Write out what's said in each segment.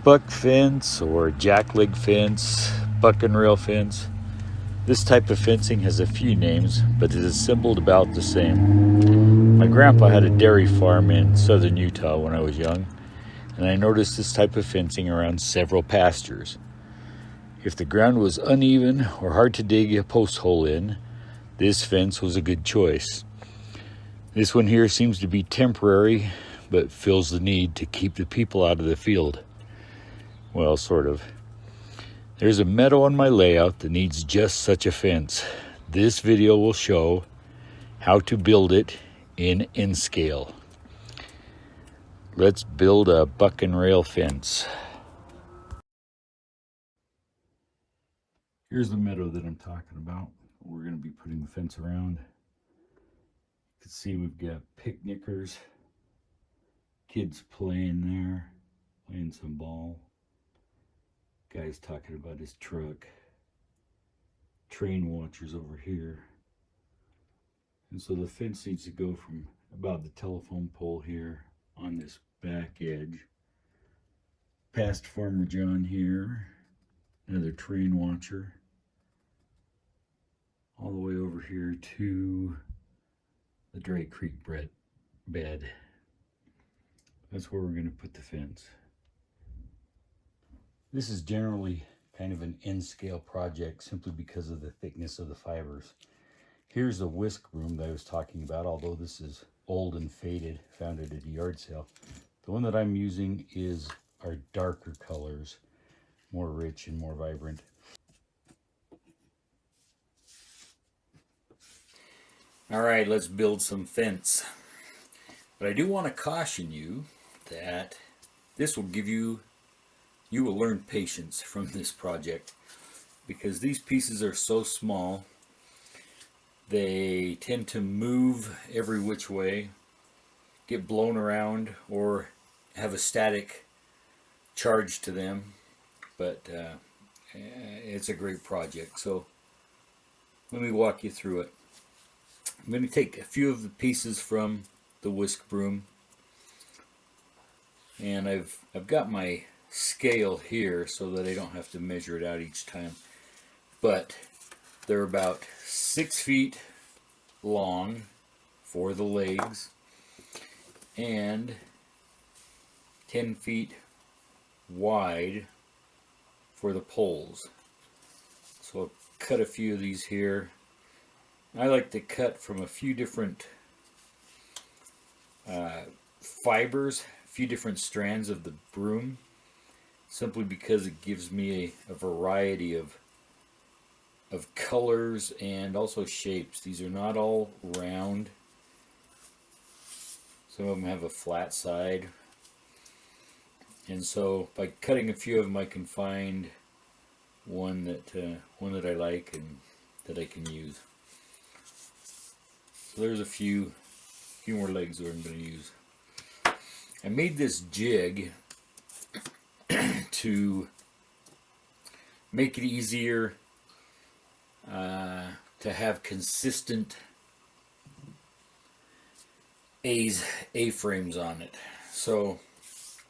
buck fence or jackleg fence, buck and rail fence. This type of fencing has a few names, but it is assembled about the same. My grandpa had a dairy farm in southern Utah when I was young, and I noticed this type of fencing around several pastures. If the ground was uneven or hard to dig a post hole in, this fence was a good choice. This one here seems to be temporary, but fills the need to keep the people out of the field. Well, sort of. There's a meadow on my layout that needs just such a fence. This video will show how to build it in N-scale. Let's build a buck and rail fence. Here's the meadow that I'm talking about. We're going to be putting the fence around. You can see we've got picnickers, kids playing there, playing some ball. Guy's talking about his truck. Train watchers over here. And so the fence needs to go from about the telephone pole here on this back edge, past Farmer John here, another train watcher, all the way over here to the Dry Creek bed. That's where we're going to put the fence. This is generally kind of an N-scale project simply because of the thickness of the fibers. Here's the whisk broom that I was talking about, although this is old and faded, found it at a yard sale. The one that I'm using is our darker colors, more rich and more vibrant. All right, let's build some fence. But I do want to caution you that this will give you will learn patience from this project, because these pieces are so small. They tend to move every which way, get blown around, or have a static charge to them. But it's a great project. So let me walk you through it. I'm going to take a few of the pieces from the whisk broom, and I've got my scale here so that I don't have to measure it out each time. But they're about 6 feet long for the legs and 10 feet wide for the poles. So I'll cut a few of these here. I like to cut from a few different fibers, a few different strands of the broom, simply because it gives me a variety of colors and also shapes. These are not all round. Some of them have a flat side. And so by cutting a few of them, I can find one that I like and that I can use. So there's a few more legs that I'm going to use. I made this jig to make it easier to have consistent A-frames on it. So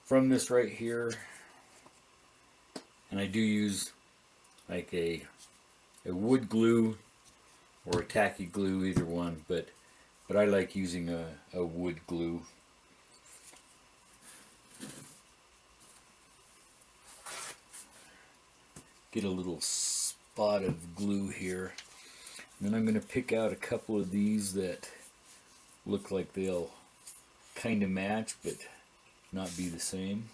from this right here, and I do use like a wood glue or a tacky glue, either one, but I like using a wood glue. Get a little spot of glue here. And then I'm going to pick out a couple of these that look like they'll kind of match but not be the same.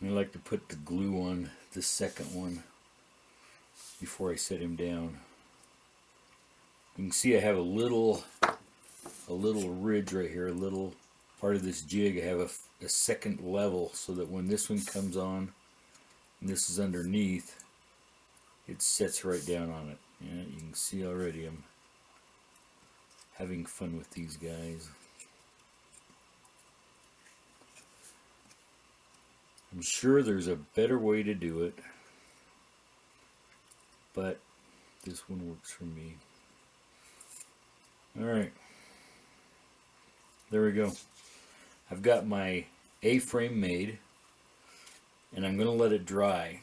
And I like to put the glue on the second one before I set him down. You can see I have a little ridge right here, a little part of this jig. I have a second level so that when this one comes on and this is underneath, it sets right down on it. Yeah, you can see already I'm having fun with these guys. I'm sure there's a better way to do it, but this one works for me. All right, there we go. I've got my A-frame made, and I'm going to let it dry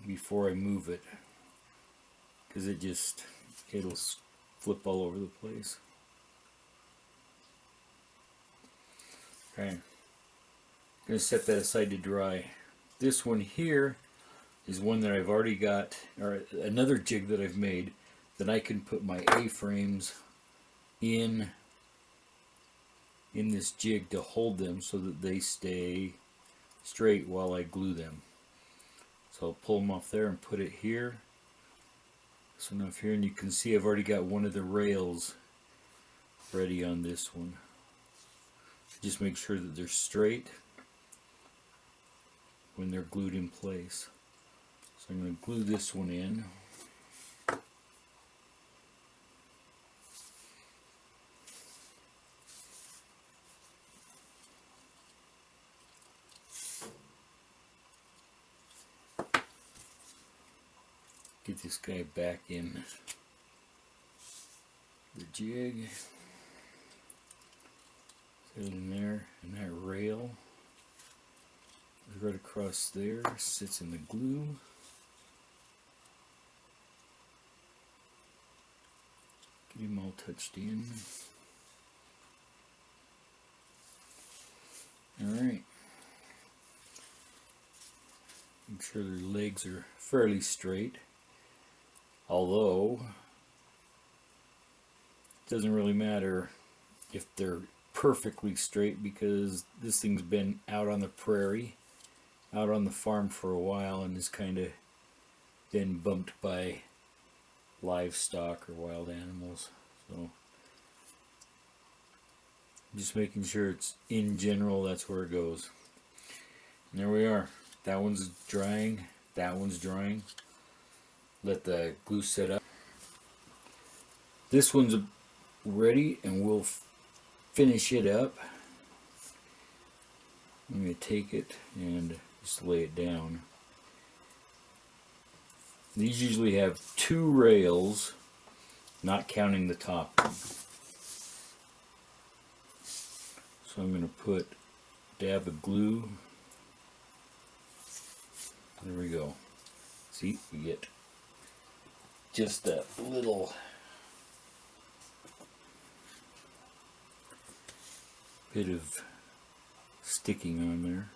before I move it, because it'll flip all over the place. Okay, I'm going to set that aside to dry. This one here is one that I've already got, or another jig that I've made, that I can put my A-frames in this jig to hold them so that they stay straight while I glue them. So I'll pull them off there and put it here. So now here, and you can see I've already got one of the rails ready on this one. Just make sure that they're straight when they're glued in place. So I'm going to glue this one in. Get this guy back in the jig. Set it in there, and that rail is right across there, sits in the glue. Get him all touched in. Alright. Make sure their legs are fairly straight. Although, it doesn't really matter if they're perfectly straight, because this thing's been out on the prairie, out on the farm for a while, and has kind of been bumped by livestock or wild animals. So just making sure it's in general, that's where it goes. And there we are. That one's drying, that one's drying. Let the glue set up. This one's ready, and we'll finish it up. I'm going to take it and just lay it down. These usually have 2 rails, not counting the top one. So I'm going to put a dab of glue. There we go. See, we get just that little bit of sticking on there.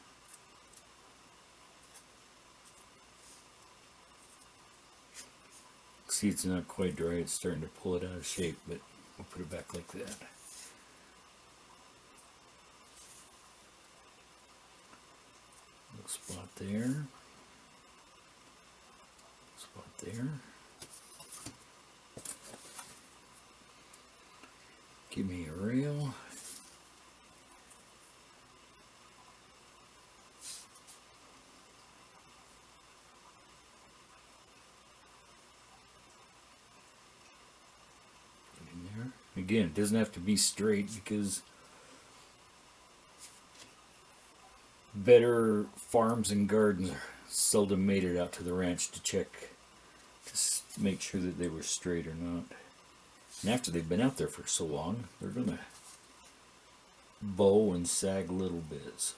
See, it's not quite dry, it's starting to pull it out of shape, but we'll put it back like that. Little spot there. Spot there. Give me a rail. Put it in there. Again, it doesn't have to be straight, because better farms and gardens seldom made it out to the ranch to check to make sure that they were straight or not. And after they've been out there for so long, they're going to bow and sag little bits.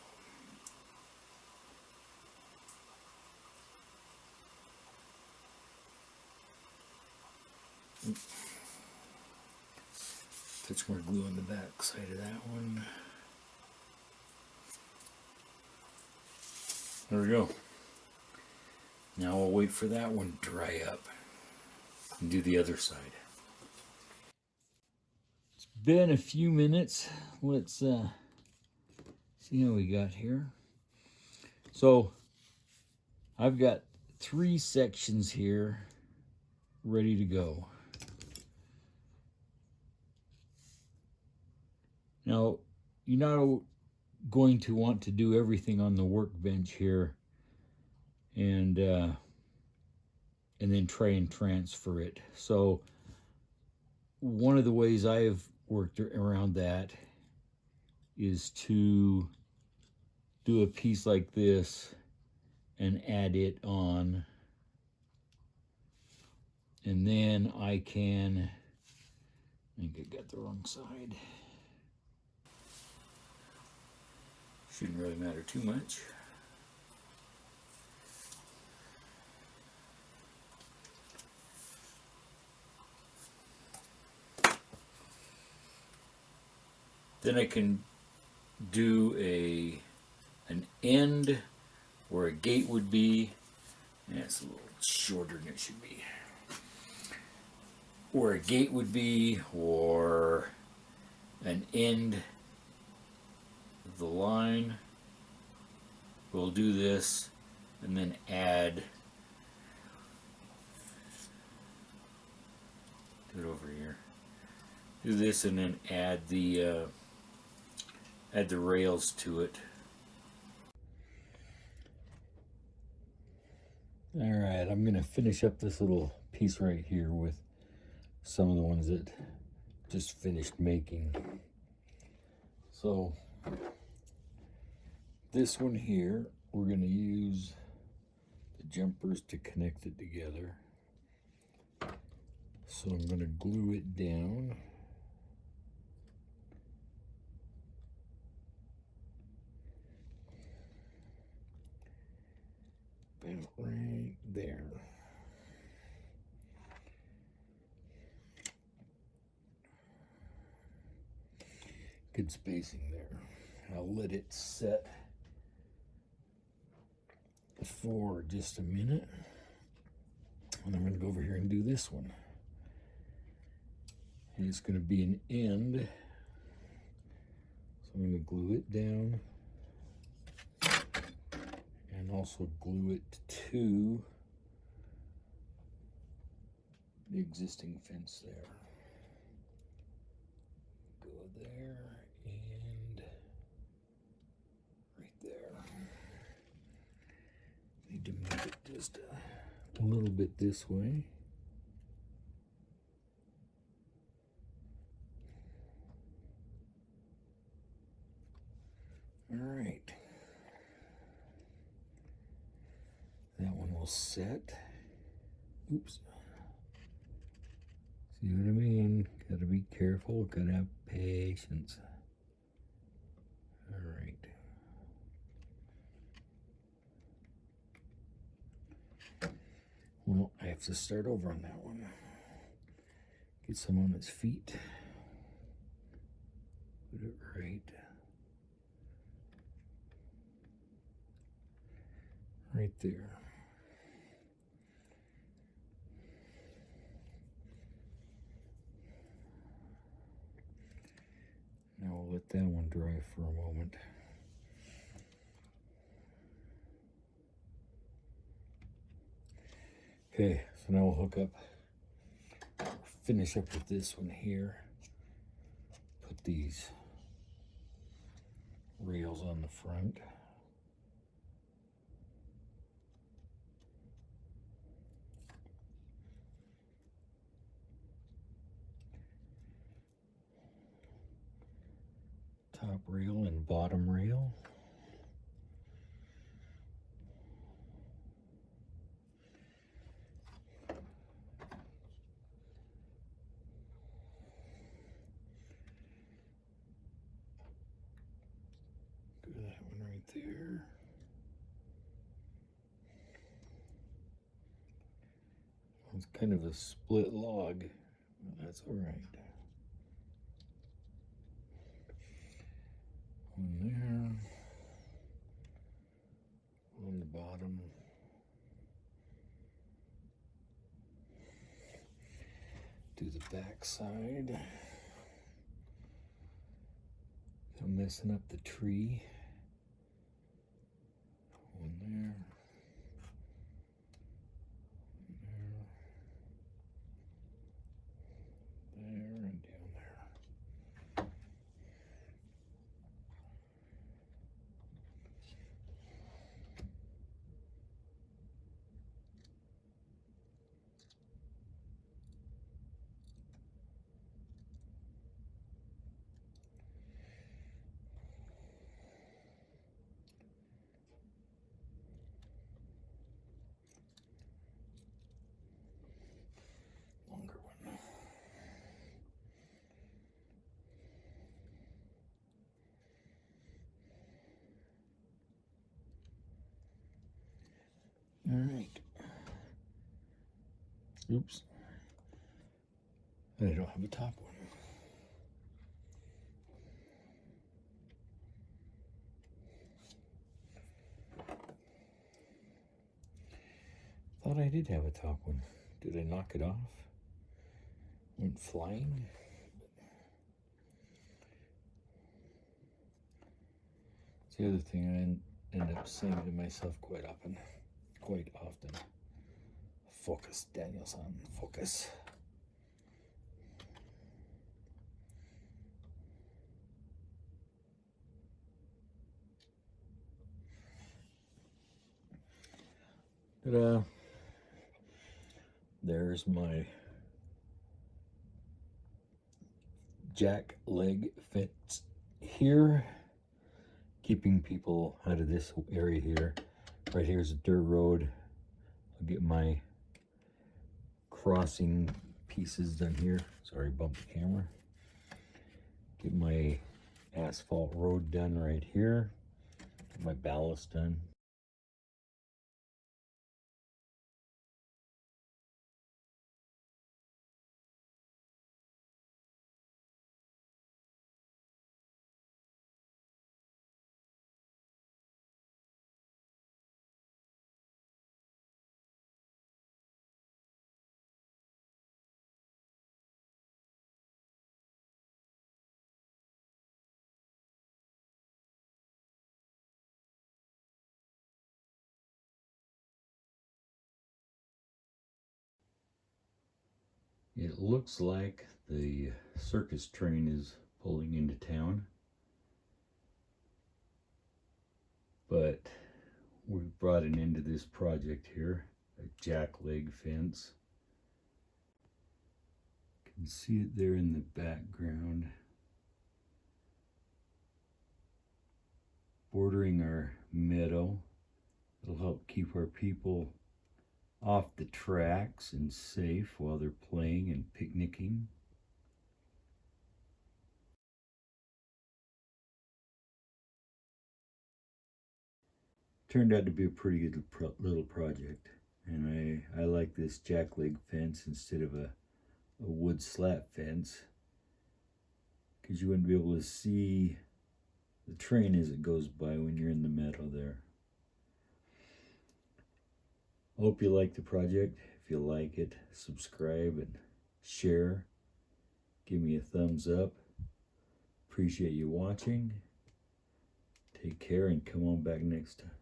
Touch more glue on the back side of that one. There we go. Now I'll wait for that one to dry up and do the other side. It's been a few minutes. Let's see how we got here. So I've got 3 sections here ready to go. Now, you're not going to want to do everything on the workbench here and then try and transfer it. So one of the ways I have worked around that is to do a piece like this and add it on, And then I can, I think I got the wrong side. Shouldn't really matter too much. Then I can do an end where a gate would be. Yeah, it's a little shorter than it should be. Where a gate would be, or an end of the line. We'll do this and then add, do it over here. Do this and then add the rails to it. All right, I'm gonna finish up this little piece right here with some of the ones that just finished making. So this one here, we're gonna use the jumpers to connect it together. So I'm gonna glue it down. About right there. Good spacing there. I'll let it set for just a minute. And I'm going to go over here and do this one. And it's going to be an end. So I'm going to glue it down. And also glue it to the existing fence there. Go there and right there. Need to move it just a little bit this way. All right. That one will set. Oops. See what I mean? Gotta be careful, gotta have patience. All right. Well, I have to start over on that one. Get some on its feet. Put it right there. Now we'll let that one dry for a moment. Okay, so now we'll hook up, finish up with this one here. Put these rails on the front. Top rail and bottom rail. Go to that one right there. It's kind of a split log, but that's all right. One there, on the bottom. Do the back side. I'm messing up the tree. One there. There and down there. All right. Oops. I don't have a top one. Thought I did have a top one. Did I knock it off? Went flying? It's the other thing I end up saying to myself quite often. Focus, Danielson, focus. Ta-da. There's my jack leg fence here, keeping people out of this area here. Right here's a dirt road. I'll get my crossing pieces done here. Sorry, bumped the camera. Get my asphalt road done right here. Get my ballast done. It looks like the circus train is pulling into town, but we've brought an end to this project here, a jack leg fence. You can see it there in the background, bordering our meadow. It'll help keep our people off the tracks and safe while they're playing and picnicking. Turned out to be a pretty good little project, and I like this jackleg fence instead of a wood slat fence, because you wouldn't be able to see the train as it goes by when you're in the meadow there. Hope you like the project. If you like it, subscribe and share. Give me a thumbs up. Appreciate you watching. Take care and come on back next time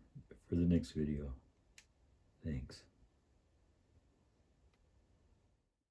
for the next video. Thanks.